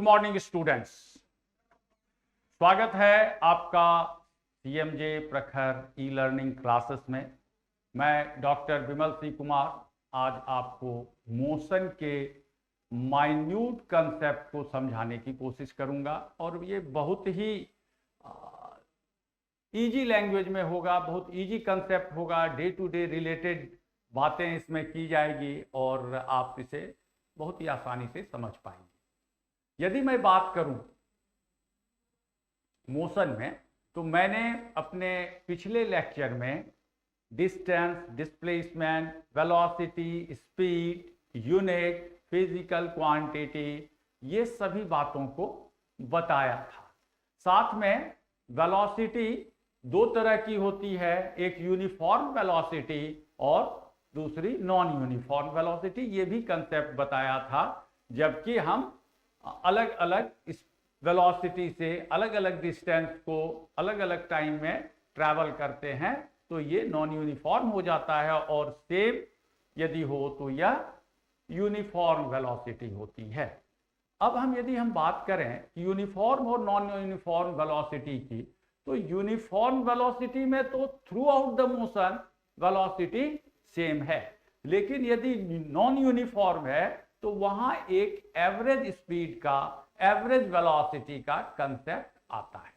Morning students, स्वागत है आपका सीएमजे प्रखर ई लर्निंग क्लासेस में। मैं डॉक्टर विमल सिंह कुमार आज आपको मोशन के माइन्यूट कंसेप्ट को समझाने की कोशिश करूंगा और ये बहुत ही इजी लैंग्वेज में होगा, बहुत इजी कंसेप्ट होगा। डे टू डे रिलेटेड बातें इसमें की जाएगी और आप इसे बहुत ही आसानी से समझ पाएंगे। यदि मैं बात करूं मोशन में, तो मैंने अपने पिछले लेक्चर में distance, displacement, velocity, speed, unit, physical quantity, ये सभी बातों को बताया था। साथ में वेलोसिटी दो तरह की होती है, एक यूनिफॉर्म वेलोसिटी और दूसरी नॉन यूनिफॉर्म वेलोसिटी, ये भी कंसेप्ट बताया था। जबकि हम अलग अलग इस वेलोसिटी से अलग अलग डिस्टेंस को अलग अलग टाइम में ट्रैवल करते हैं तो ये नॉन यूनिफॉर्म हो जाता है, और सेम यदि हो तो यह यूनिफॉर्म वेलोसिटी होती है। अब यदि हम बात करें यूनिफॉर्म और नॉन यूनिफॉर्म वेलोसिटी की, तो यूनिफॉर्म वेलोसिटी में तो through out the motion velocity same है, लेकिन यदि नॉन यूनिफॉर्म है तो वहां एक एवरेज स्पीड का, एवरेज वेलोसिटी का कंसेप्ट आता है।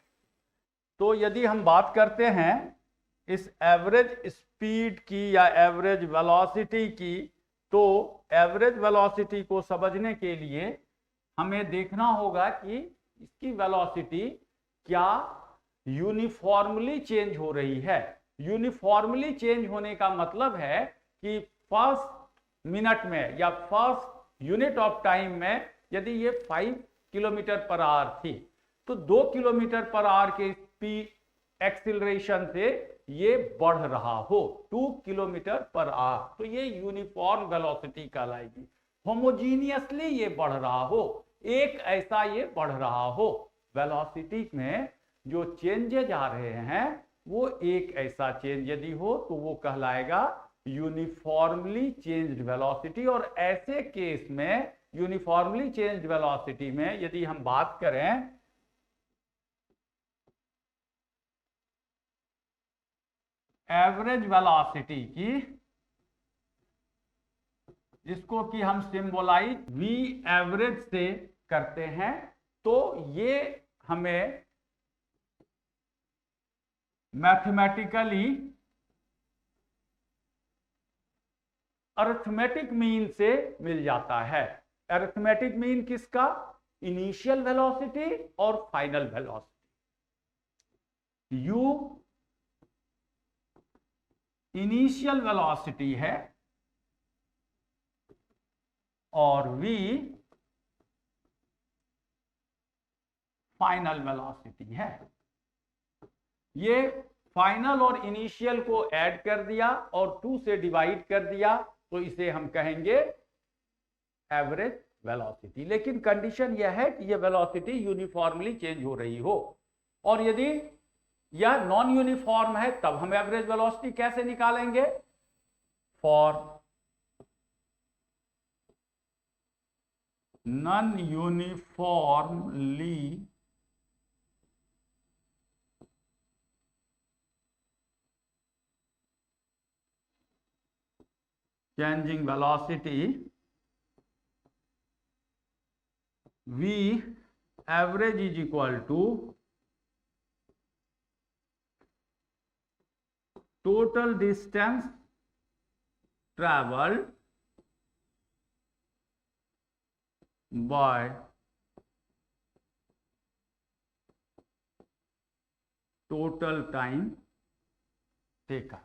तो यदि हम बात करते हैं इस एवरेज स्पीड की या एवरेज वेलोसिटी की, तो एवरेज वेलोसिटी को समझने के लिए हमें देखना होगा कि इसकी वेलोसिटी क्या यूनिफॉर्मली चेंज हो रही है। यूनिफॉर्मली चेंज होने का मतलब है कि फर्स्ट मिनट में या फर्स्ट यूनिट ऑफ टाइम में यदि ये 5 किलोमीटर पर आवर थी, तो 2 किलोमीटर पर आवर के स्पीड एक्सीलरेशन से ये बढ़ रहा हो 2 किलोमीटर पर आवर, तो ये यूनिफॉर्म वेलोसिटी कहलाएगी। होमोजीनियसली ये बढ़ रहा हो, एक ऐसा ये बढ़ रहा हो। वेलोसिटी में जो चेंजेज आ रहे हैं वो एक ऐसा चेंज यदि हो तो वो कहलाएगा यूनिफॉर्मली चेंज्ड वेलोसिटी। और ऐसे केस में यूनिफॉर्मली चेंज्ड वेलोसिटी में यदि हम बात करें एवरेज वेलोसिटी की, जिसको कि हम सिंबलाइज वी एवरेज से करते हैं, तो ये हमें मैथमेटिकली अरिथमेटिक मीन से मिल जाता है। अरिथमेटिक मीन किसका? इनिशियल वेलोसिटी और final velocity. You initial velocity है और वी फाइनल वेलोसिटी है। ये फाइनल और इनिशियल को ऐड कर दिया और 2 से डिवाइड कर दिया, तो इसे हम कहेंगे एवरेज वेलोसिटी। लेकिन कंडीशन यह है कि यह वेलोसिटी यूनिफॉर्मली चेंज हो रही हो, और यदि यह नॉन यूनिफॉर्म है तब हम एवरेज वेलोसिटी कैसे निकालेंगे? For non uniformly changing velocity, V average is equal to total distance traveled by total time taken।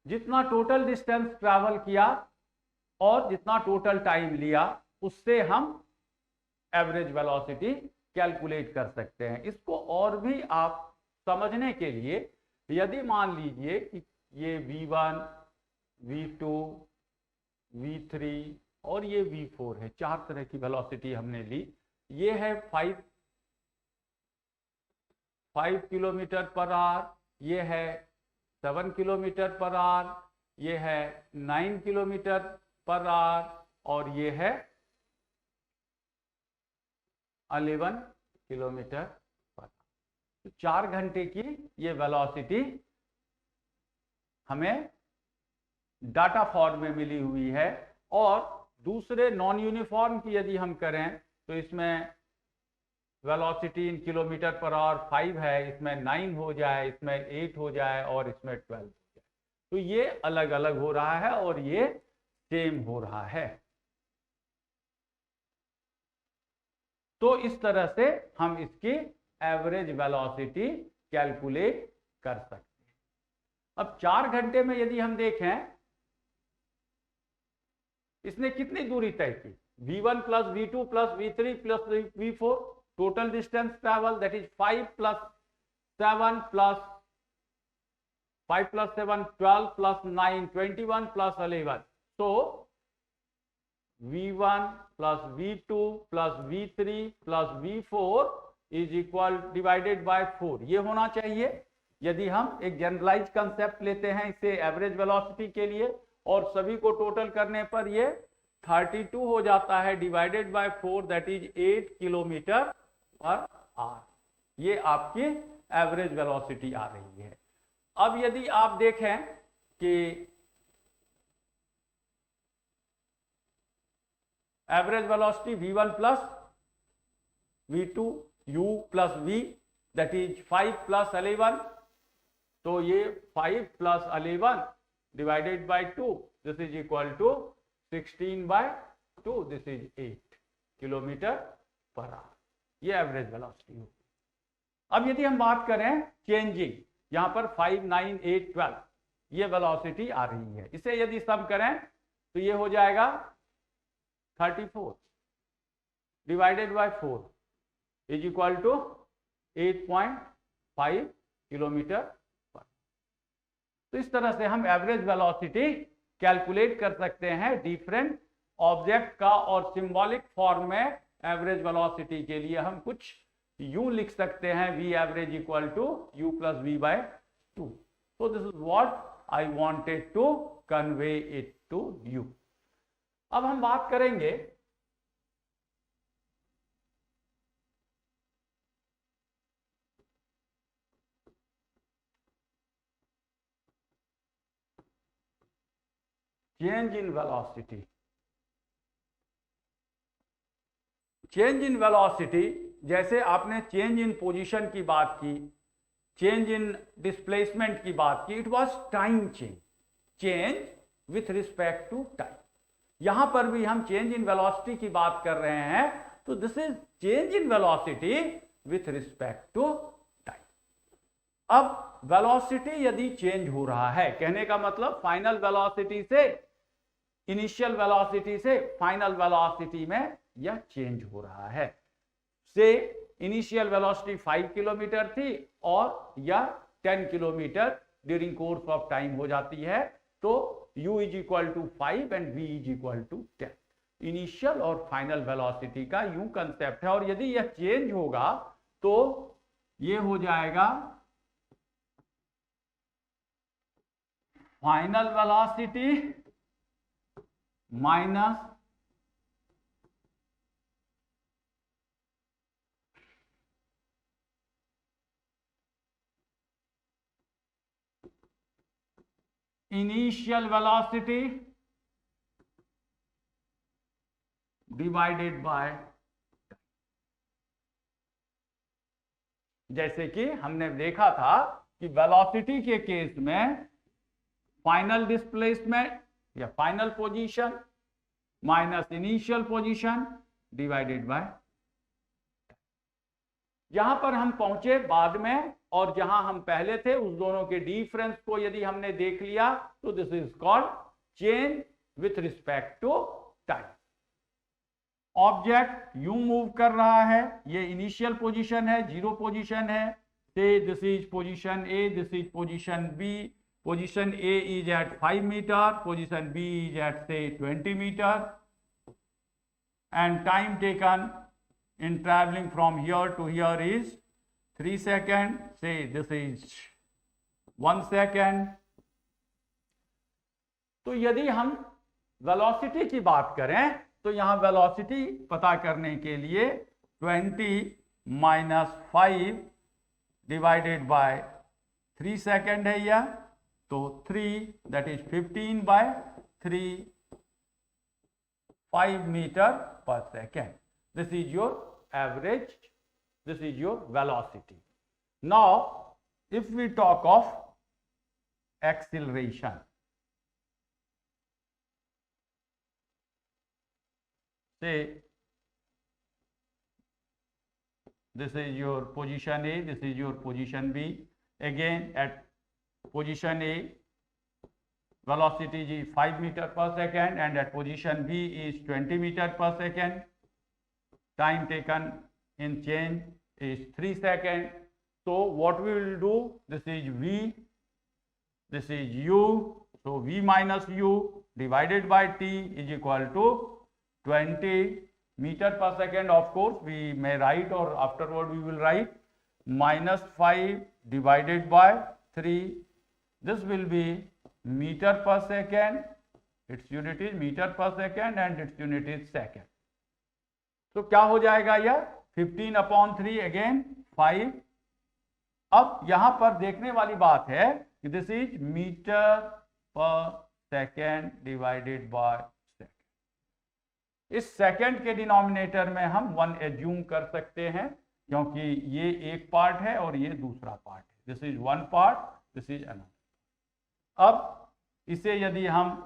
जितना टोटल डिस्टेंस ट्रैवल किया और जितना टोटल टाइम लिया, उससे हम एवरेज वेलोसिटी कैलकुलेट कर सकते हैं। इसको और भी आप समझने के लिए, यदि मान लीजिए कि ये V1, V2, V3 और ये V4 है, 4 तरह की वेलोसिटी हमने ली। ये है 5 किलोमीटर पर आवर, ये है 7 किलोमीटर पर आवर, ये है 9 किलोमीटर पर आवर और ये है 11 किलोमीटर पर। तो 4 घंटे की ये वेलोसिटी हमें डाटा फॉर्म में मिली हुई है। और दूसरे नॉन यूनिफॉर्म की यदि हम करें तो इसमें velocity in kilometre per our 5 है, इसमें 9 हो जाए, इसमें 8 हो जाए और इसमें 12 हो जाए। तो ये अलग अलग हो रहा है और ये सेम हो रहा है। तो इस तरह से हम इसकी एवरेज वेलोसिटी कैलकुलेट कर सकते हैं। अब 4 घंटे में यदि हम देखें इसने कितनी दूरी तय की, v1 plus v2 plus v3 plus v4, total distance travel that is 5 plus 7 plus 5 plus 7 12 plus 9 21 plus 11। तो v1 plus v2 plus v3 plus v4 is equal divided by 4 ये होना चाहिए। यदि हम एक जनरलाइज कंसेप्ट लेते हैं इसे एवरेज वेलोसिटी के लिए और सभी को टोटल करने पर ये 32 हो जाता है divided by 4 that is 8 kilometre per hour. ये आपकी एवरेज वेलोसिटी आ रही है। अब यदि आप देखें कि average velocity v1 plus v2 u plus v that is 5 plus 11, तो ये 5 plus 11 divided by 2 this is equal to 16 by 2 this is 8 kilometre per hour. ये एवरेज वेलोसिटी होगी। अब यदि हम बात करें चेंजिंग, यहां पर 5 9 8 12 ये वेलोसिटी आ रही है, इसे यदि सम करें तो ये हो जाएगा 34 divided by 4 is equal to 8.5 kilometre per. तो इस तरह से हम एवरेज वेलोसिटी कैलकुलेट कर सकते हैं डिफरेंट ऑब्जेक्ट का। और सिंबॉलिक फॉर्म में एवरेज वेलोसिटी के लिए हम कुछ यू लिख सकते हैं, v average equal to u plus v by 2। so this is what I wanted to convey it to you। अब हम बात करेंगे change in velocity. Change in velocity जैसे आपने चेंज इन पोजीशन की बात की, चेंज इन डिस्प्लेसमेंट की बात की, it was time change, change with respect to time. यहां पर भी हम चेंज इन वेलोसिटी की बात कर रहे हैं, तो this is change in velocity with respect to time. अब वेलोसिटी यदि चेंज हो रहा है, कहने का मतलब फाइनल वेलोसिटी से, इनिशियल वेलोसिटी से फाइनल वेलोसिटी में यह चेंज हो रहा है। से इनिशियल वेलोसिटी 5 किलोमीटर थी और यह 10 kilometre during course of time हो जाती है, तो u is equal to 5 and v is equal to 10। Initial और फाइनल वेलोसिटी का यूं कंसेप्ट है। और यदि यह चेंज होगा तो ये हो जाएगा final velocity minus initial velocity divided by, जैसे कि हमने देखा था कि वेलोसिटी के केस में फाइनल डिस्प्लेसमेंट या final position minus initial position divided by. यहां पर हम पहुंचे बाद में और जहां हम पहले थे उस दोनों के डिफरेंस को यदि हमने देख लिया तो this is called change with respect to time. Object यूं मूव कर रहा है, ये इनिशियल पोजीशन है, जीरो पोजीशन है, say this is position A, this is position B, position A is at 5 metre, position B is at say 20 metre, and time taken in traveling from here to here is 3 seconds, say this is 1 second। तो यदि हम velocity की बात करें तो यहां velocity पता करने के लिए 20 माइनस 5 डिवाइडेड बाय 3 सेकेंड है यह, तो 3 that is 15 bye 3 5 metre per second. This is your average, this is your velocity. Now if we talk of acceleration, say this is your position A, this is your position B. Again at position A velocity is 5 meter per second and at position B is 20 meter per second. Time taken in change is 3 seconds. So what we will do, this is V, this is U, so V minus U divided by T is equal to 20 meter per second. Of course we may write, or afterward we will write minus 5 divided by 3. This will be meter per second, its unit is meter per second and its unit is second. तो क्या हो जाएगा यह 15/3 again 5. अब यहां पर देखने वाली बात है कि this is metre per second divided by second. इस सेकेंड के डिनोमिनेटर में हम 1 एज्यूम कर सकते हैं, क्योंकि ये एक पार्ट है और ये दूसरा पार्ट है. This is 1 part, this is another. अब इसे यदि हम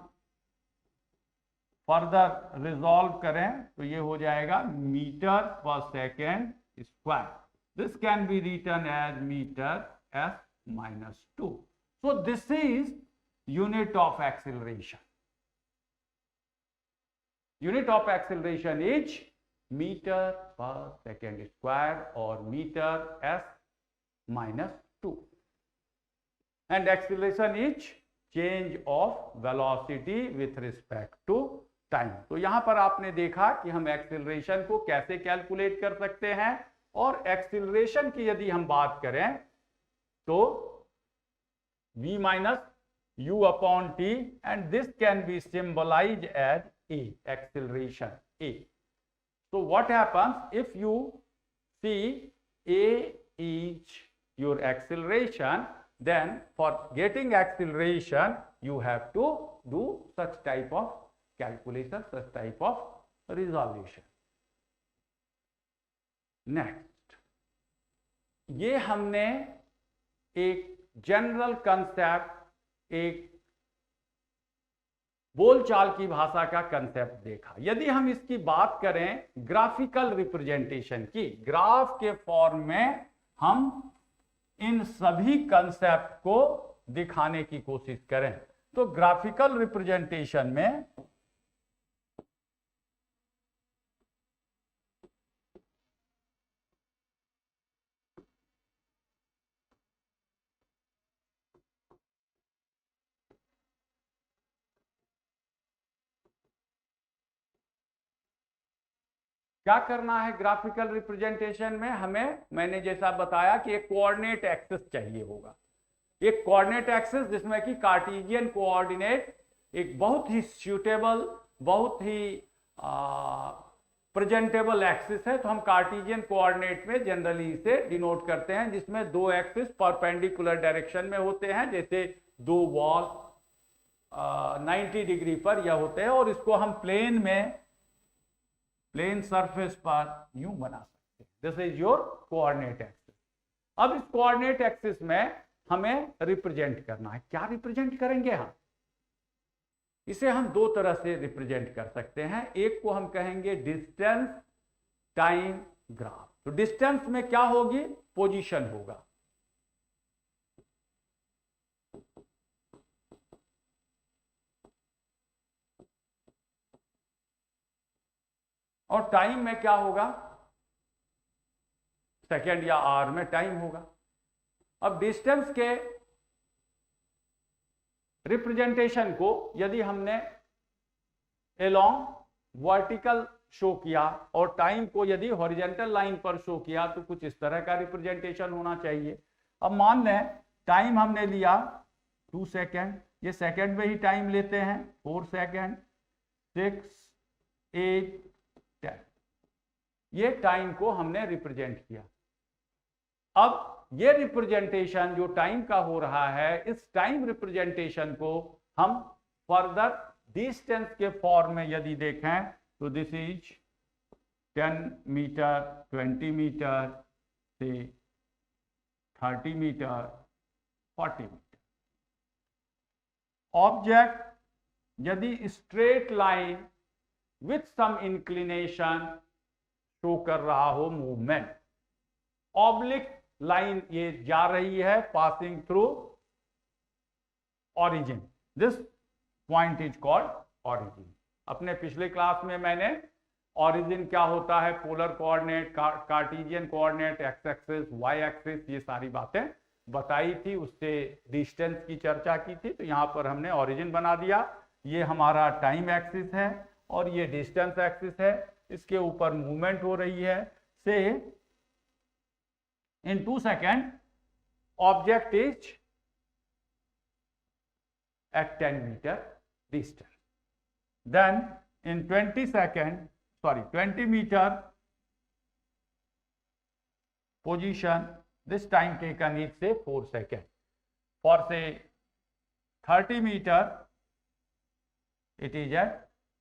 फर्दर रिजॉल्व करें तो ये हो जाएगा metre per second square. This can be written as metre s minus 2. So this is unit of acceleration. Unit of acceleration is meter per second square or meter s minus 2. And acceleration is change of velocity with respect to time. तो यहां पर आपने देखा कि हम acceleration को कैसे calculate कर सकते हैं, और एक्सीलरेशन की यदि हम बात करें तो v minus u upon t, and this can be symbolized as a, acceleration a. So what happens if you see a is your acceleration, then for getting acceleration you have to do such type of calculation, such type of resolution. Next, ये हमने एक general concept, एक बोलचाल की भाषा का concept देखा. यदि हम इसकी बात करें ग्राफिकल रिप्रेजेंटेशन की, ग्राफ के फॉर्म में हम इन सभी कंसेप्ट को दिखाने की कोशिश करें, तो ग्राफिकल रिप्रेजेंटेशन में क्या करना है. ग्राफिकल रिप्रेजेंटेशन में हमें, मैंने जैसा बताया कि एक कोऑर्डिनेट एक्सिस चाहिए होगा. एक कोऑर्डिनेट एक्सिस जिसमें कि कार्टेशियन कोऑर्डिनेट एक बहुत ही सूटेबल, बहुत ही प्रेजेंटेबल एक्सिस है. तो हम कार्टेशियन कोऑर्डिनेट में जनरली इसे डिनोट करते हैं, जिसमें दो एक्सिस परपेंडिकुलर डायरेक्शन में होते हैं, जैसे दो वॉल 90 डिग्री पर यह होते हैं, और इसको हम प्लेन में, प्लेन सरफेस पर यूं बना सकते हैं. This is your coordinate axis. अब इस कोऑर्डिनेट एक्सिस में हमें रिप्रेजेंट करना है. क्या रिप्रेजेंट करेंगे हम? इसे हम दो तरह से रिप्रेजेंट कर सकते हैं. एक को हम कहेंगे डिस्टेंस टाइम ग्राफ. तो डिस्टेंस में क्या होगी? पोजीशन होगा. और टाइम में क्या होगा? सेकेंड या आवर में टाइम होगा. अब डिस्टेंस के रिप्रेजेंटेशन को यदि हमने एलोंग वर्टिकल शो किया और टाइम को यदि हॉरिजॉन्टल लाइन पर शो किया, तो कुछ इस तरह का रिप्रेजेंटेशन होना चाहिए. अब मान लें टाइम हमने लिया 2 सेकेंड, ये सेकेंड में ही टाइम लेते हैं. 4 सेकेंड, 6, 8, 10. ये टाइम को हमने रिप्रेजेंट किया। अब ये रिप्रेजेंटेशन जो टाइम का हो रहा है, इस टाइम रिप्रेजेंटेशन को हम फर्दर डिस्टेंस के फॉर्म में यदि देखें तो this is 10 metre, 20 metre, say 30 metre, 40 metre. Object यदि straight line with some inclination show कर रहा हो मूवमेंट, ऑब्लिक लाइन ये जा रही है passing through origin, this point is called origin. अपने पिछले क्लास में मैंने ऑरिजिन क्या होता है, polar coordinate, Cartesian coordinate, x axis, y axis, ये सारी बातें बताई थी, उससे डिस्टेंस की चर्चा की थी। तो यहां पर हमने ऑरिजिन बना दिया। ये हमारा टाइम एक्सिस है और ये डिस्टेंस एक्सिस है, इसके ऊपर मूवमेंट हो रही है। से in 2 seconds object is at 10 meter distance, then in 20 meter position, this time taken is say 4 seconds. For say 30 meter it is at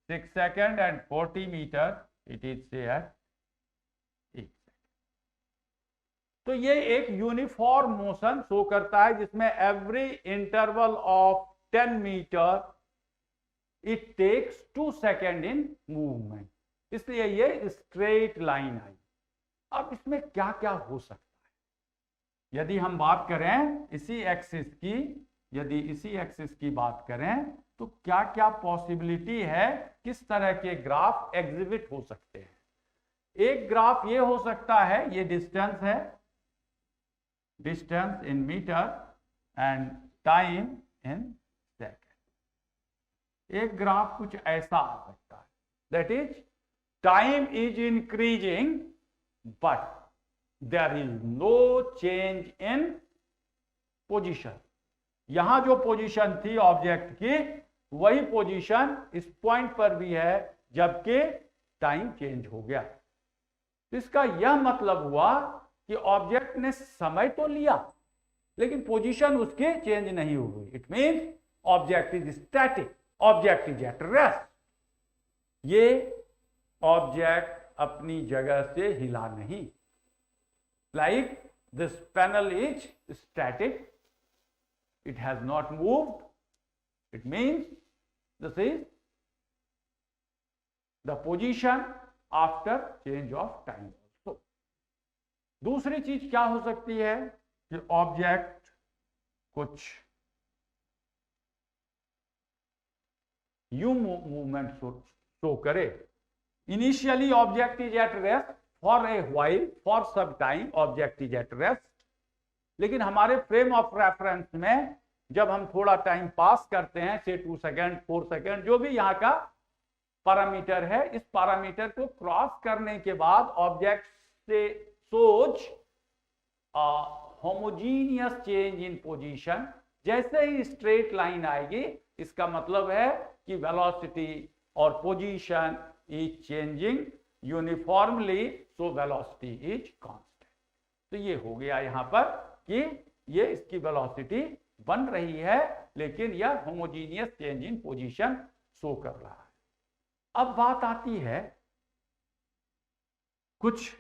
6 seconds and 40 meter it is say at 8 seconds. तो ये एक uniform motion show करता है जिसमें every interval of 10 metre it takes 2 second in movement, इसलिए ये straight line आई। अब इसमें क्या क्या हो सकता है, यदि हम बात करें इसी एक्सिस की, यदि इसी एक्सिस की बात करें तो क्या क्या पॉसिबिलिटी है, किस तरह के ग्राफ एग्जिबिट हो सकते हैं। एक ग्राफ ये हो सकता है, ये डिस्टेंस है, distance in meter and time in second। एक ग्राफ कुछ ऐसा आ सकता है, that is time is increasing but there is no change in position। यहां जो पोजीशन थी ऑब्जेक्ट की वही पोजीशन इस पॉइंट पर भी है, जबकि टाइम चेंज हो गया। इसका यह मतलब हुआ कि ऑब्जेक्ट ने समय तो लिया लेकिन पोजीशन उसकी चेंज नहीं हुई। It means object is static, object is at rest. ये ऑब्जेक्ट अपनी जगह से हिला नहीं, like this panel is static, it has not moved, it means this is the position after change of time. दूसरी चीज क्या हो सकती है कि ऑब्जेक्ट कुछ यू मूवमेंट शो करे। Initially object is at rest for a while, for some time object is at rest, लेकिन हमारे फ्रेम ऑफ रेफरेंस में जब हम थोड़ा टाइम पास करते हैं, से 2 सेकेंड, 4 सेकेंड, जो भी यहाँ का पैरामीटर है, इस पैरामीटर को क्रॉस करने के बाद ऑब्जेक्ट से सोच होमोजीनियस चेंज इन पोजीशन। जैसे ही स्ट्रेट लाइन आएगी इसका मतलब है कि वेलोसिटी और position is changing uniformly, so velocity is constant. तो ये हो गया यहां पर कि ये इसकी वेलोसिटी बन रही है लेकिन यह homogeneous change in position show कर रहा है। अब बात आती है, कुछ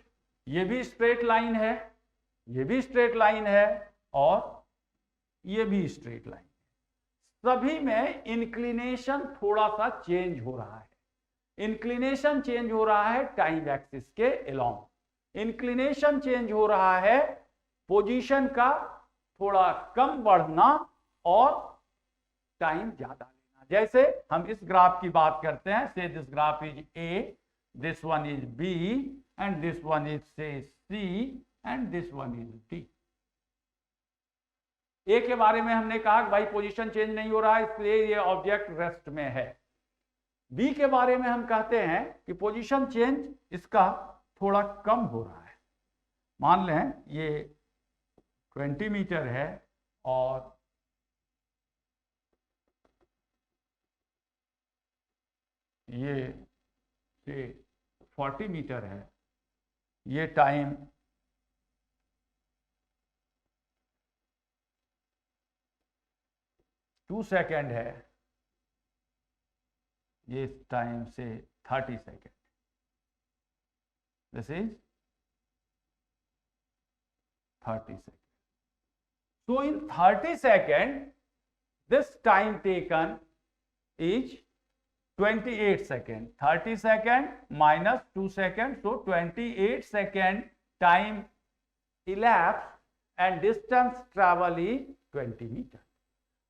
ये भी स्ट्रेट लाइन है, ये भी स्ट्रेट लाइन है और ये भी स्ट्रेट लाइन है। सभी में इंक्लिनेशन थोड़ा सा चेंज हो रहा है। इंक्लिनेशन चेंज हो रहा है टाइम एक्सिस के अलोंग। इंक्लिनेशन चेंज हो रहा है पोजीशन का थोड़ा कम बढ़ना और टाइम ज्यादा लेना। जैसे हम इस ग्राफ की बात करते हैं, say this graph is A, this one is B and this one is say C and this one is D। ए के बारे में हमने कहा कि भाई पोजीशन चेंज नहीं हो रहा है इसलिए ये ऑब्जेक्ट रेस्ट में है। बी के बारे में हम कहते हैं कि पोजीशन चेंज इसका थोड़ा कम हो रहा है। मान लें ये 20 मीटर है और ये 40 मीटर है, ये टाइम टू सेकेंड है, ये टाइम से 30 second, this is 30 second. So in 30 seconds, this time taken is 28 seconds. 30 seconds minus 2 seconds, so 28 second time elapsed and distance travel is 20 meter.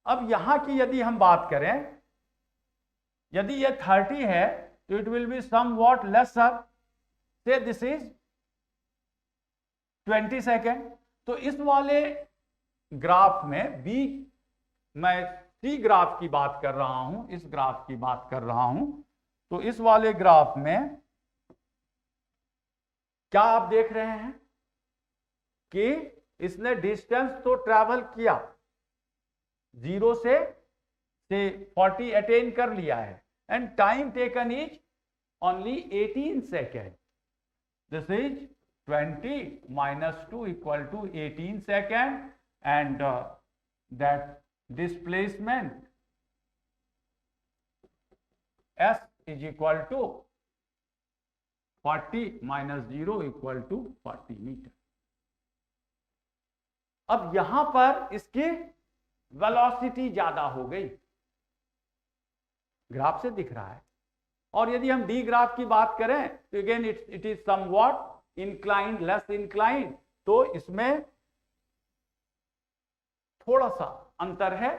अब यहां की यदि हम बात करें, यदि ये 30 है तो it will be somewhat lesser. Say this is 20 second. तो इस वाले ग्राफ में बी, मैं सी ग्राफ की बात कर रहा हूं, इस ग्राफ की बात कर रहा हूं, तो इस वाले ग्राफ में क्या आप देख रहे हैं कि इसने डिस्टेंस तो ट्रैवल किया, 0 से 40 अटेन कर लिया है, and time taken is only 18 second. This is 20 minus 2 equal to 18 second, and that displacement S is equal to 40 minus 0 equal to 40 metre. अब यहां पर इसकी वेलोसिटी ज्यादा हो गई, ग्राफ से दिख रहा है. और यदि हम डी ग्राफ की बात करें तो again it is somewhat inclined, less inclined, तो इसमें थोड़ा सा अंतर है.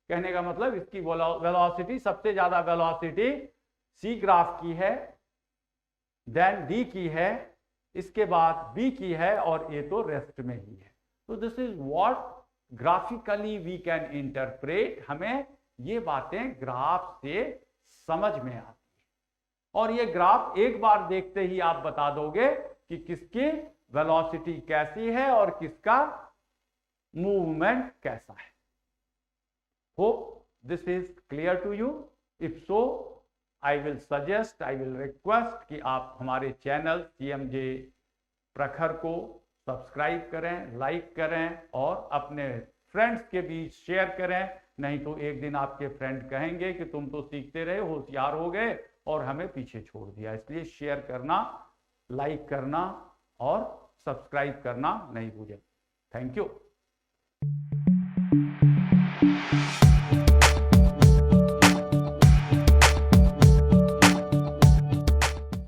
कहने का मतलब इसकी वेलोसिटी, सबसे ज्यादा वेलोसिटी सी ग्राफ की है, देन डी की है, इसके बाद बी की है, और ए तो रेस्ट में ही है. तो this is what graphically we can interpret. हमें ये बातें ग्राफ से समझ में आती है, और ये ग्राफ एक बार देखते ही आप बता दोगे कि किसकी वेलोसिटी कैसी है और किसका मूवमेंट कैसा है. Hope this is clear to you. If so I will suggest, I will request कि आप हमारे चैनल CMJ प्रखर को सब्सक्राइब करें, लाइक करें और अपने फ्रेंड्स के बीच शेयर करें. नहीं तो एक दिन आपके फ्रेंड कहेंगे कि तुम तो सीखते रहे, होशियार हो गए और हमें पीछे छोड़ दिया. इसलिए शेयर करना, लाइक करना और सब्सक्राइब करना नहीं भूलें. Thank you.